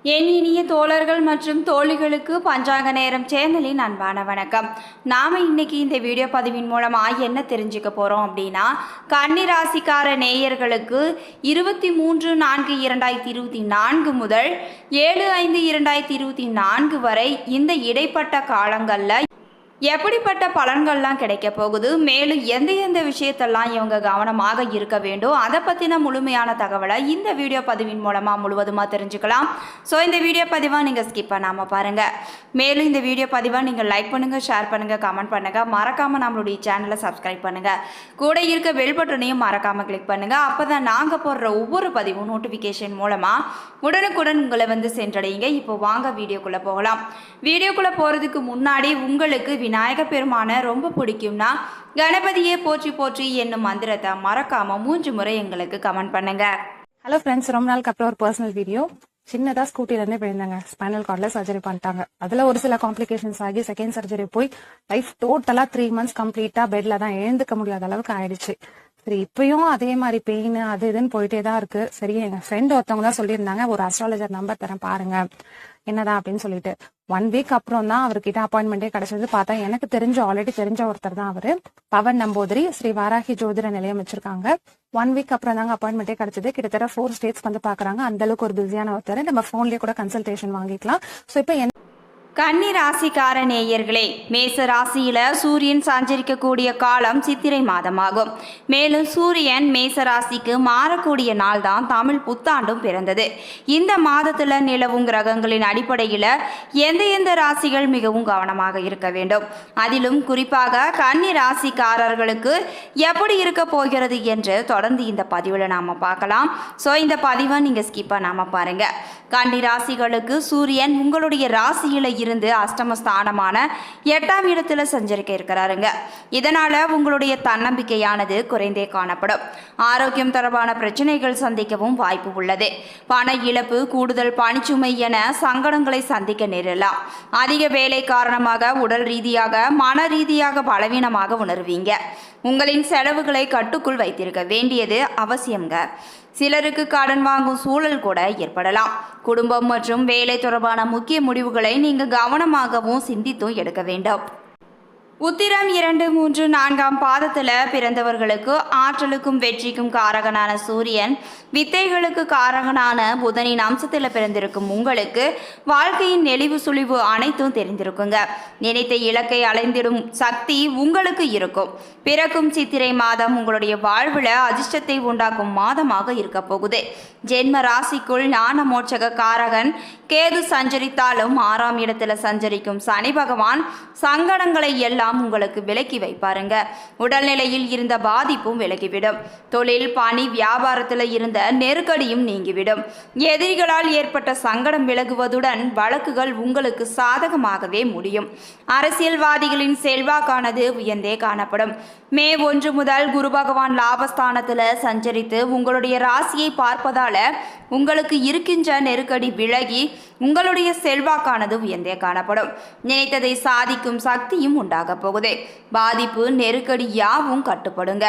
என் இனிய தோழர்கள் மற்றும் தோழிகளுக்கு பஞ்சாங்க நேரம் சேனலின் அன்பான வணக்கம். நாம் இன்னைக்கு இந்த வீடியோ பதிவின் மூலமாக என்ன தெரிஞ்சுக்க போகிறோம் அப்படின்னா, கன்னி ராசிக்கார நேயர்களுக்கு 23/4/2024 முதல் 7/5/2024 வரை இந்த இடைப்பட்ட காலங்களில் எப்படிப்பட்ட பலன்கள்லாம் கிடைக்க போகுது, மேலும் எந்த விஷயத்தெல்லாம் இவங்க கவனமாக இருக்க வேண்டும், அதை பற்றின முழுமையான தகவலை இந்த வீடியோ பதிவின் மூலமாக முழுவதுமாக தெரிஞ்சுக்கலாம். ஸோ இந்த வீடியோ பதிவாக நீங்கள் ஸ்கிப் பண்ணாமல் பாருங்கள். மேலும் இந்த வீடியோ பதிவாக நீங்கள் லைக் பண்ணுங்கள், ஷேர் பண்ணுங்கள், கமெண்ட் பண்ணுங்கள், மறக்காமல் நம்மளுடைய சேனலை சப்ஸ்கிரைப் பண்ணுங்கள். கூட இருக்க பெல் பட்டனையும் மறக்காமல் கிளிக் பண்ணுங்கள். அப்போ தான் நாங்கள் போடுற ஒவ்வொரு பதிவும் நோட்டிஃபிகேஷன் மூலமாக உடனுக்குடன் உங்களை சென்றடையுங்க. இப்போ வாங்க வீடியோக்குள்ளே போகலாம். வீடியோக்குள்ளே போகிறதுக்கு முன்னாடி உங்களுக்கு விநாயக பெருமான ரொம்ப பிடிக்கும்னா கணபதியே போற்றி போற்றி என்னும் மந்திரத்தை மறக்காம 3 முறை எங்களுக்கு கமெண்ட் பண்ணுங்க. ஹலோ ஃப்ரெண்ட்ஸ், ரொம்ப நாளுக்கு அப்புறம் ஒரு பர்சனல் வீடியோ. சின்னதா ஸ்கூட்டிலேருந்தே போயிருந்தாங்க, ஸ்பைனல் கார்ட்ல சர்ஜரி பண்ணிட்டாங்க. அதுல ஒரு சில காம்ப்ளிகேஷன்ஸ் ஆகி செகண்ட் சர்ஜரி போய் லைஃப் டோட்டலா 3 months கம்ப்ளீட்டா பெட்ல தான் எழுந்துக்க முடியாத அளவுக்கு ஆயிடுச்சு. சரி, இப்பயும் அதே மாதிரி பெயின் அது இதுன்னு போயிட்டே தான் இருக்கு. சரி, எங்க ஃப்ரெண்ட் ஒருத்தவங்க தான் சொல்லியிருந்தாங்க, ஒரு அஸ்ட்ராலஜர் நம்பர் தரேன் பாருங்க என்னதான் அப்படின்னு சொல்லிட்டு. 1 week அப்புறம் தான் அவர்கிட்ட அப்பாயின்மெண்டே கிடைச்சது. பார்த்தா எனக்கு ஆல்ரெடி தெரிஞ்ச ஒருத்தர் தான் அவரு. பவன் நம்பூதிரி ஸ்ரீ வாராகி ஜோதிட நிலையம் வச்சிருக்காங்க. 1 week அப்புறம் தாங்க அப்பாயின்மெண்டே கிடைச்சது. கிட்டத்தட்ட 4 states வந்து பாக்குறாங்க. அந்த அளவுக்கு ஒரு பிஸியான ஒருத்தர். நம்ம போன்லயே கூட கன்சல்டேஷன் வாங்கிக்கலாம். ஸோ இப்போ கன்னி ராசிக்கார நேயர்களே, மேச ராசியில சூரியன் சஞ்சரிக்கக்கூடிய காலம் சித்திரை மாதமாகும். மேலும் சூரியன் மேச ராசிக்கு மாறக்கூடிய நாள் தான் தமிழ் புத்தாண்டும் பிறந்தது. இந்த மாதத்துல நிலவும் கிரகங்களின் அடிப்படையில் எந்த ராசிகள் மிகவும் கவனமாக இருக்க வேண்டும், அதிலும் குறிப்பாக கன்னி ராசிக்காரர்களுக்கு எப்படி இருக்க போகிறது என்று தொடர்ந்து இந்த பதிவில் நாம பார்க்கலாம். ஸோ இந்த பதிவை நீங்க ஸ்கிப் பண்ணாம பாருங்க. கன்னி ராசிகளுக்கு சூரியன் உங்களுடைய ராசியில இருந்து அஷ்டமஸ்தானமான 8ஆம் இடத்துல சஞ்சரிக்க இருக்கிறாருங்க. இதனால உங்களுடைய தன்னம்பிக்கையானது குறைந்தே காணப்படும். ஆரோக்கியம் தொடர்பான பிரச்சனைகள் சந்திக்கவும் வாய்ப்பு உள்ளது. பண இழப்பு, கூடுதல் பணிச்சுமை என சங்கடங்களை சந்திக்க நேரலாம். அதிக வேலை காரணமாக உடல் ரீதியாக மன ரீதியாக பலவீனமாக உணர்வீங்க. உங்களின் செலவுகளை கட்டுக்குள் வைத்திருக்க வேண்டியது அவசியம்ங்க. சிலருக்கு கடன் வாங்கும் சூழல் கூட ஏற்படலாம். குடும்பம் மற்றும் வேலை தொடர்பான முக்கிய முடிவுகளை நீங்கள் கவனமாகவும் சிந்தித்தும் எடுக்க வேண்டும். உத்திரம் 2, 3, 4ஆம் பாதத்தில் பிறந்தவர்களுக்கு ஆற்றலுக்கும் வெற்றிக்கும் காரகனான சூரியன், வித்தைகளுக்கு காரகனான புதனின் அம்சத்தில் பிறந்திருக்கும் உங்களுக்கு வாழ்க்கையின் நெளிவு சுழிவு அனைத்தும் தெரிந்திருக்குங்க. நினைத்த இலக்கை அலைந்திடும் சக்தி உங்களுக்கு இருக்கும். பிறக்கும் சித்திரை மாதம் உங்களுடைய வாழ்வில் அதிர்ஷ்டத்தை உண்டாக்கும் மாதமாக இருக்க போகுது. ஜென்ம ராசிக்குள் ஞான மோட்சக காரகன் கேது சஞ்சரித்தாலும் 6ஆம் இடத்துல சஞ்சரிக்கும் சனி பகவான் சங்கடங்களை எல்லாம் உங்களுக்கு விலக்கி வைப்பாருங்க. உடல்நிலையில் இருந்த பாதிப்பும் விலகிவிடும். தொழில், பணி, வியாபாரத்தில் இருந்த நெருக்கடியும் நீங்கிவிடும். எதிரிகளால் ஏற்பட்ட சங்கடம் விலகுவதுடன் வழக்குகள் உங்களுக்கு சாதகமாகவே முடியும். அரசியல்வாதிகளின் செல்வாக்கானது உயர்ந்தே காணப்படும். மே 1 முதல் குரு பகவான் லாபஸ்தானத்தில் சஞ்சரித்து உங்களுடைய ராசியை பார்ப்பதால உங்களுக்கு இருக்கின்ற நெருக்கடி விலகி உங்களுடைய செல்வாக்கானது உயர்ந்தே காணப்படும். நினைத்ததை சாதிக்கும் சக்தியும் உண்டாக போகுது. பாதிப்பு, நெருக்கடி யாவும் கட்டுப்படுங்க.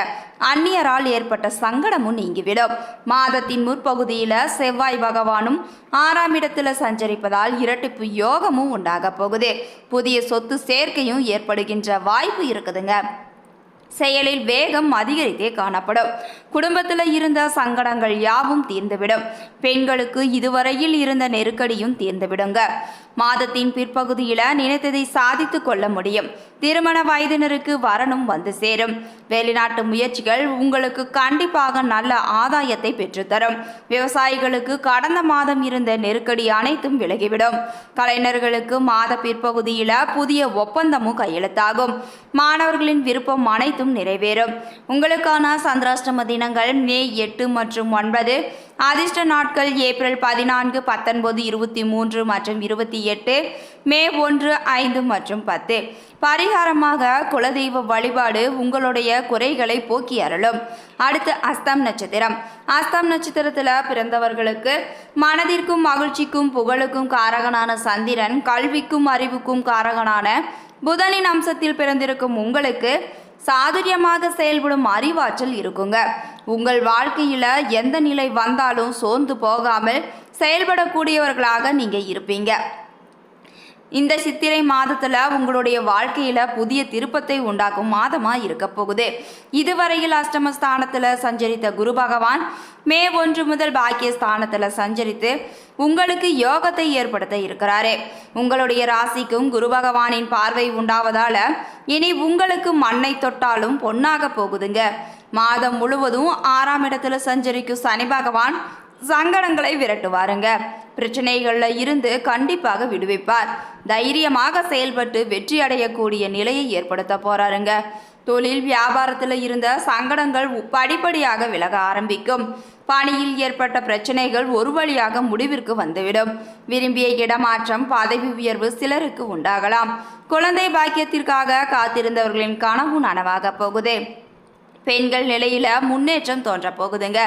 அந்நியரால் ஏற்பட்ட சங்கடமும் நீங்கிவிடும். மாதத்தின் முற்பகுதியில் செவ்வாய் பகவானும் 6ஆம் இடத்துல சஞ்சரிப்பதால் இரட்டிப்பு யோகமும் உண்டாக போகுது. புதிய சொத்து சேர்க்கையும் ஏற்படுகின்ற வாய்ப்பு இருக்குதுங்க. செயலில் வேகம் அதிகரித்தே காணப்படும். குடும்பத்தில் இருந்த சங்கடங்கள் யாவும் தீர்ந்துவிடும். பெண்களுக்கு இதுவரையில் இருந்த நெருக்கடியும் தீர்ந்துவிடுங்க. மாதத்தின் பிற்பகுதியில் நினைத்ததை சாதித்து கொள்ள முடியும். திருமண வயதினருக்கு வரணும் வந்து சேரும். வெளிநாட்டு முயற்சிகள் உங்களுக்கு கண்டிப்பாக நல்ல ஆதாயத்தை பெற்றுத்தரும். விவசாயிகளுக்கு கடந்த மாதம் இருந்த நெருக்கடி அனைத்தும் விலகிவிடும். கலைஞர்களுக்கு மாத பிற்பகுதியில் புதிய ஒப்பந்தமும் கையெழுத்தாகும். மாணவர்களின் விருப்பம் அனைத்தும் நிறைவேறும். உங்களுக்கான சந்திராஷ்டம தினங்கள் மே 8 மற்றும் 9. அதிர்ஷ்ட நாட்கள் ஏப்ரல் 14, 19, 23 மற்றும் 28. மே 1, 5 மற்றும் 10. பரிகாரமாக குலதெய்வ வழிபாடு உங்களுடைய குறைகளை போக்கி அருளும். அடுத்து அஸ்தம் நட்சத்திரம். அஸ்தம் நட்சத்திரத்தில் பிறந்தவர்களுக்கு மனதிற்கும் மகிழ்ச்சிக்கும் புகழுக்கும் காரகனான சந்திரன், கல்விக்கும் அறிவுக்கும் காரகனான புதனின் அம்சத்தில் பிறந்திருக்கும் உங்களுக்கு சாதுரியமாக செயல்படும் அறிவாற்றல் இருக்குங்க. உங்கள் வாழ்க்கையில் எந்த நிலை வந்தாலும் சோர்ந்து போகாமல் செயல்படக்கூடியவர்களாக நீங்க இருப்பீங்க. இந்த சித்திரை மாதத்துல உங்களுடைய வாழ்க்கையில புதிய திருப்பத்தை உண்டாக்கும் மாதமா இருக்க போகுது. இதுவரையில் அஷ்டமஸ்தானத்துல சஞ்சரித்த குரு பகவான் மே 1 முதல் பாக்கியஸ்தானத்துல சஞ்சரித்து உங்களுக்கு யோகத்தை ஏற்படுத்த இருக்கிறாரு. உங்களுடைய ராசிக்கும் குரு பகவானின் பார்வை உண்டாவதால இனி உங்களுக்கு மண்ணை தொட்டாலும் பொன்னாக போகுதுங்க. மாதம் முழுவதும் 6ஆம் இடத்துல சஞ்சரிக்கும் சனி பகவான் சங்கடங்களை விரட்டுவாருங்க. பிரச்சனைகள்ல இருந்து கண்டிப்பாக விடுவிப்பார். தைரியமாக செயல்பட்டு வெற்றி அடையக்கூடிய நிலையை ஏற்படுத்த போறாருங்க. தொழில் வியாபாரத்தில் இருந்த சங்கடங்கள் படிப்படியாக விலக ஆரம்பிக்கும். பணியில் ஏற்பட்ட பிரச்சனைகள் ஒரு வழியாக முடிவிற்கு வந்துவிடும். விரும்பிய இடமாற்றம், பதவி உயர்வு சிலருக்கு உண்டாகலாம். குழந்தை பாக்கியத்திற்காக காத்திருந்தவர்களின் கனவு நனவாக போகுது. பெண்கள் நிலையில முன்னேற்றம் தோன்ற போகுதுங்க.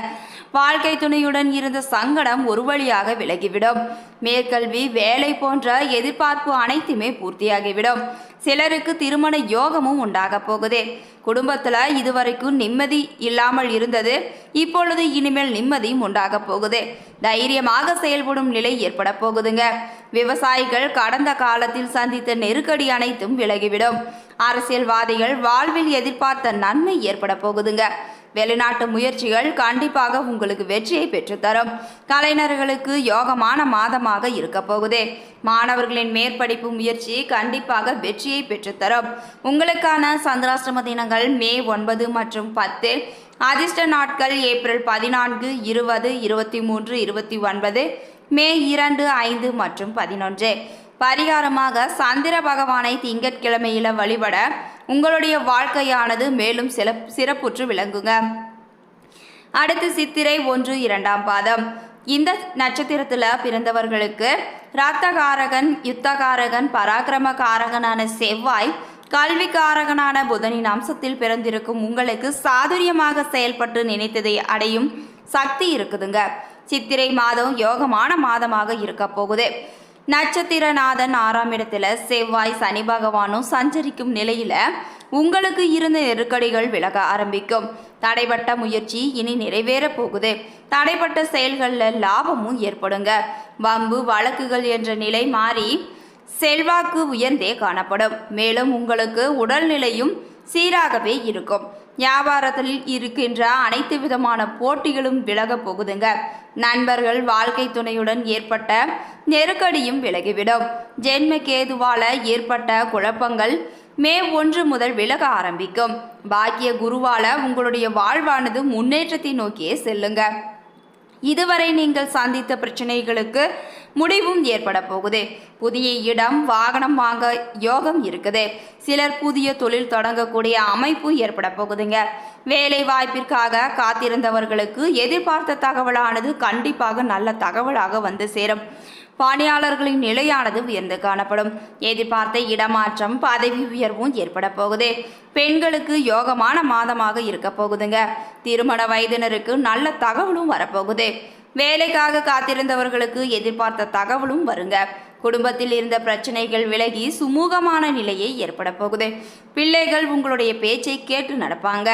வாழ்க்கை துணையுடன் இருந்த சங்கடம் ஒரு வழியாக விலகிவிடும். மேற்கல்வி, வேலை போன்ற எதிர்பார்ப்பு அனைத்துமே பூர்த்தியாகிவிடும். சிலருக்கு திருமண யோகமும் உண்டாக போகுது. குடும்பத்துல இதுவரைக்கும் நிம்மதி இல்லாமல் இருந்தது, இப்பொழுது இனிமேல் நிம்மதியும் உண்டாக போகுது. தைரியமாக செயல்படும் நிலை ஏற்பட போகுதுங்க. விவசாயிகள் கடந்த காலத்தில் சந்தித்த நெருக்கடி அனைத்தும் விலகிவிடும். அரசியல்வாதிகள் வாழ்வில் எதிர்பார்த்த நன்மை ஏற்பட போகுதுங்க. வெளிநாட்டு முயற்சிகள் கண்டிப்பாக உங்களுக்கு வெற்றியை பெற்றுத்தரும். கலைஞர்களுக்கு யோகமான மாதமாக இருக்க போகுது. மாணவர்களின் மேற்படிப்பு முயற்சி கண்டிப்பாக வெற்றியை பெற்றுத்தரும். உங்களுக்கான சந்திராஷ்டம தினங்கள் மே 9 மற்றும் 10. அதிர்ஷ்ட நாட்கள் ஏப்ரல் 14, 20, 23, 29, மே 2, 5 மற்றும் 11. பரிகாரமாக சந்திர பகவானை திங்கட்கிழமையில வழிபட உங்களுடைய வாழ்க்கையானது மேலும் சிறப்புற்று விளங்குங்க. அடுத்து சித்திரை 1, 2ஆம் பாதம். இந்த நட்சத்திரத்துல பிறந்தவர்களுக்கு ரத்தகாரகன், யுத்தகாரகன், பராக்கிரமகாரகனான செவ்வாய், கல்விக்காரகனான புதனின் அம்சத்தில் பிறந்திருக்கும் உங்களுக்கு சாதுரியமாக செயல்பட்டு நினைத்ததை அடையும் சக்தி இருக்குதுங்க. சித்திரை மாதம் யோகமான மாதமாக இருக்க போகுது. நட்சத்திரநாதன் 6ஆம் இடத்துல செவ்வாய், சனி பகவானும் சஞ்சரிக்கும் நிலையில உங்களுக்கு இருந்த நெருக்கடிகள் விலக ஆரம்பிக்கும். தடைப்பட்ட முயற்சி இனி நிறைவேற போகுது. தடைப்பட்ட செயல்களில் லாபமும் ஏற்படுங்க. வம்பு வழக்குகள் என்ற நிலை மாறி செல்வாக்கு உயர்ந்தே காணப்படும். மேலும் உங்களுக்கு உடல்நிலையும் சீராகவே இருக்கும். வியாபாரத்தில் இருக்கின்ற அனைத்து விதமான போட்டிகளும் விலக போகுதுங்க. நண்பர்கள், வாழ்க்கை துணையுடன் ஏற்பட்ட நெருக்கடியும் விலகிவிடும். ஜென்ம கேதுவால ஏற்பட்ட குழப்பங்கள் மே 1 முதல் விலக ஆரம்பிக்கும். பாக்கிய குருவால உங்களுடைய வாழ்வானது முன்னேற்றத்தை நோக்கியே செல்லுங்க. இதுவரை நீங்கள் சந்தித்த பிரச்சனைகளுக்கு முடிவும் ஏற்பட போகுது. புதிய இடம், வாகனம் வாங்க யோகம் இருக்குது. சிலர் புதிய தொழில் தொடங்கக்கூடிய அமைப்பு ஏற்பட போகுதுங்க. வேலை வாய்ப்பிற்காக காத்திருந்தவர்களுக்கு எதிர்பார்த்த தகவலானது கண்டிப்பாக நல்ல தகவலாக வந்து சேரும். பணியாளர்களின் நிலையானது உயர்ந்து காணப்படும். எதிர்பார்த்த இடமாற்றம், பதவி உயர்வும் ஏற்பட போகுது. பெண்களுக்கு யோகமான மாதமாக இருக்க போகுதுங்க. திருமண வயதினருக்கு நல்ல தகவலும் வரப்போகுது. வேலைக்காக காத்திருந்தவர்களுக்கு எதிர்பார்த்த தகவலும் வருங்க. குடும்பத்தில் இருந்த பிரச்சனைகள் விலகி சுமூகமான நிலையை ஏற்பட போகுது. பிள்ளைகள் உங்களுடைய பேச்சை கேட்டு நடப்பாங்க.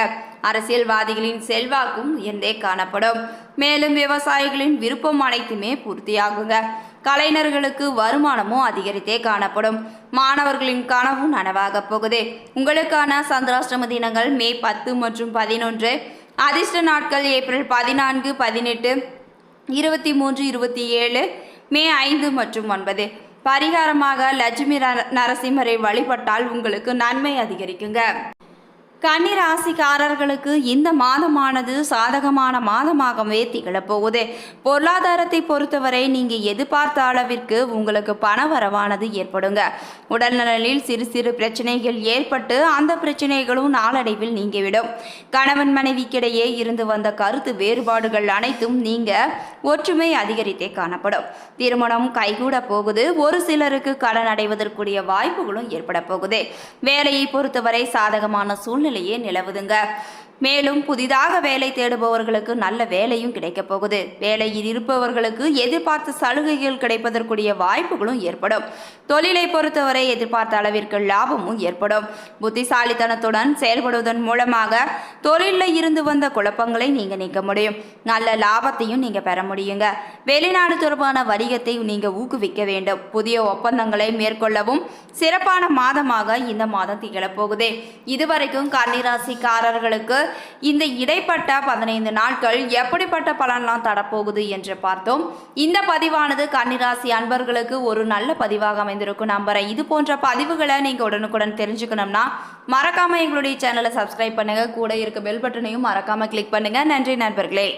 அரசியல்வாதிகளின் செல்வாக்கும் உயர்ந்தே காணப்படும். மேலும் விவசாயிகளின் விருப்பம் அனைத்துமே பூர்த்தியாகுங்க. கலைஞர்களுக்கு வருமானமும் அதிகரித்தே காணப்படும். மாணவர்களின் கனவும் நனவாக போகுது. உங்களுக்கான சந்திராஷ்டம தினங்கள் மே 10 மற்றும் 11. அதிர்ஷ்ட நாட்கள் ஏப்ரல் 14, 18, 23, 27, மே 5 மற்றும் 9. பரிகாரமாக லட்சுமி நரசிம்மரை வழிபட்டால் உங்களுக்கு நன்மை அதிகரிக்குங்க. கன்னி ராசிக்காரர்களுக்கு இந்த மாதமானது சாதகமான மாதமாகவே திகழப்போகுது. பொருளாதாரத்தை பொறுத்தவரை நீங்கள் எதிர்பார்த்த அளவிற்கு உங்களுக்கு பண வரவானது ஏற்படுங்க. உடல்நலில் சிறு சிறு பிரச்சனைகள் ஏற்பட்டு அந்த பிரச்சனைகளும் நாளடைவில் நீங்கிவிடும். கணவன் மனைவிக்கிடையே இருந்து வந்த கருத்து வேறுபாடுகள் அனைத்தும் நீங்க ஒற்றுமை அதிகரித்தே காணப்படும். திருமணம் கைகூட போகுது. ஒரு சிலருக்கு கடன் அடைவதற்குரிய வாய்ப்புகளும் ஏற்பட போகுது. வேலையை பொறுத்தவரை சாதகமான சூழ்நிலை நிலவுதுங்க. மேலும் புதிதாக வேலை தேடுபவர்களுக்கு நல்ல வேலையும் கிடைக்க போகுது. வேலையில் இருப்பவர்களுக்கு எதிர்பார்த்த சலுகைகள் கிடைப்பதற்குரிய வாய்ப்புகளும் ஏற்படும். தொழிலை பொறுத்தவரை எதிர்பார்த்த அளவிற்கு லாபமும் ஏற்படும். புத்திசாலித்தனத்துடன் செயல்படுவதன் மூலமாக தொழிலில் இருந்து வந்த குழப்பங்களை நீங்க நீக்க முடியும். நல்ல லாபத்தையும் நீங்க பெற முடியுங்க. வெளிநாடு தொடர்பான வணிகத்தை நீங்க ஊக்குவிக்க வேண்டும். புதிய ஒப்பந்தங்களை மேற்கொள்ளவும் சிறப்பான மாதமாக இந்த மாதம் திகழப்போகுது. இதுவரைக்கும் கன்னிராசிக்காரர்களுக்கு இந்த இடைப்பட்ட 15 நாட்கள் எப்படிப்பட்ட பலன்லாம் தரப்போகுது என்று பார்த்தோம். இந்த பதிவானது கன்னிராசி அன்பர்களுக்கு ஒரு நல்ல பதிவாக அமைந்திருக்கும் நம்புறேன். இது போன்ற பதிவுகளை நீங்க உடனுக்குடன் தெரிஞ்சுக்கணும்னா மறக்காம எங்களுடைய சேனலை சப்ஸ்கிரைப் பண்ணுங்க. கூட இருக்க பெல் பட்டனையும் மறக்காம கிளிக் பண்ணுங்க. நன்றி நண்பர்களே.